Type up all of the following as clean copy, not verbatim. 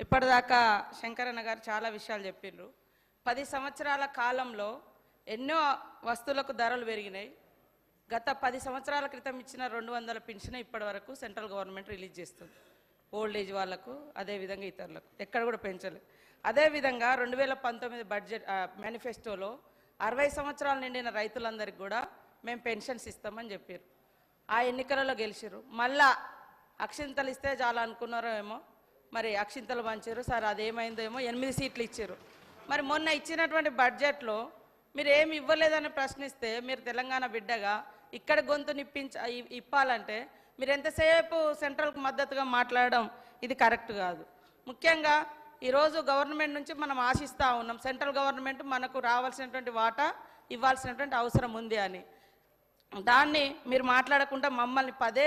ఇప్పటిదాకా శంకరన్న గారు చాలా విషయాలు చెప్పిండ్రు. 10 సంవత్సరాల కాలంలో ఎన్నో వస్తువులకు ధరలు పెరిగినాయి. గత 10 సంవత్సరాల క్రితం ఇచ్చిన 200 పెన్షన్ ఇప్పటి వరకు సెంట్రల్ గవర్నమెంట్ రిలీజ్ చేస్తుంది. ఓల్డ్ ఏజ్ వాళ్ళకు, అదేవిధంగా ఇతరులకు ఎక్కడ కూడా పెంచలేదు. అదేవిధంగా 2019 బడ్జెట్ మేనిఫెస్టోలో 60 సంవత్సరాలు నిండిన రైతులందరికీ కూడా మేము పెన్షన్స్ ఇస్తామని చెప్పారు. ఆ ఎన్నికలలో గెలిచారు. మళ్ళా అక్షింతలు ఇస్తే చాలా అనుకున్నారో ఏమో, మరి అక్షింతలు పంచారు సార్, అదేమైందో ఏమో. 8 సీట్లు ఇచ్చారు. మరి మొన్న ఇచ్చినటువంటి బడ్జెట్లో మీరు ఏమి ఇవ్వలేదని ప్రశ్నిస్తే, మీరు తెలంగాణ బిడ్డగా ఇక్కడ గొంతు ఇప్పాలంటే మీరు ఎంతసేపు సెంట్రల్కు మద్దతుగా మాట్లాడడం ఇది కరెక్ట్ కాదు. ముఖ్యంగా ఈరోజు గవర్నమెంట్ నుంచి మనం ఆశిస్తూ ఉన్నాం, సెంట్రల్ గవర్నమెంట్ మనకు రావాల్సినటువంటి వాటా ఇవ్వాల్సినటువంటి అవసరం ఉంది అని. దాన్ని మీరు మాట్లాడకుండా మమ్మల్ని పదే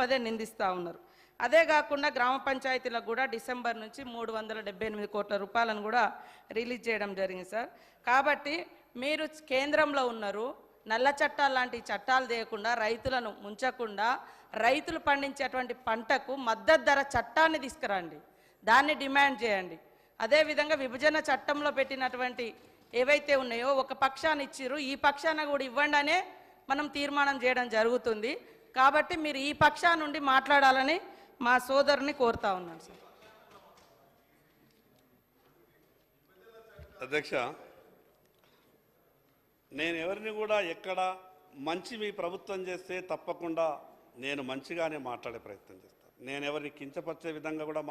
పదే నిందిస్తూ ఉన్నారు. అదే కాకుండా గ్రామ పంచాయతీలకు కూడా డిసెంబర్ నుంచి 378 కోట్ల రూపాయలను కూడా రిలీజ్ చేయడం జరిగింది సార్. కాబట్టి మీరు కేంద్రంలో ఉన్నారు, నల్ల చట్టాలు లాంటి చట్టాలు చేయకుండా, రైతులను ముంచకుండా, రైతులు పండించేటువంటి పంటకు మద్దతు ధర చట్టాన్ని తీసుకురండి, దాన్ని డిమాండ్ చేయండి. అదేవిధంగా విభజన చట్టంలో పెట్టినటువంటి ఏవైతే ఉన్నాయో ఒక పక్షాన్ని ఇచ్చిర్రు, ఈ పక్షాన కూడా ఇవ్వండి అనే మనం తీర్మానం చేయడం జరుగుతుంది. కాబట్టి మీరు ఈ పక్షా నుండి మాట్లాడాలని మా సోదరుని కోరుతా ఉన్నాను సార్. అధ్యక్ష, నేను ఎవరిని కూడా ఎక్కడ మంచి మీ ప్రభుత్వం చేస్తే తప్పకుండా నేను మంచిగానే మాట్లాడే ప్రయత్నం చేస్తాను. నేను ఎవరిని కించపరిచే విధంగా కూడా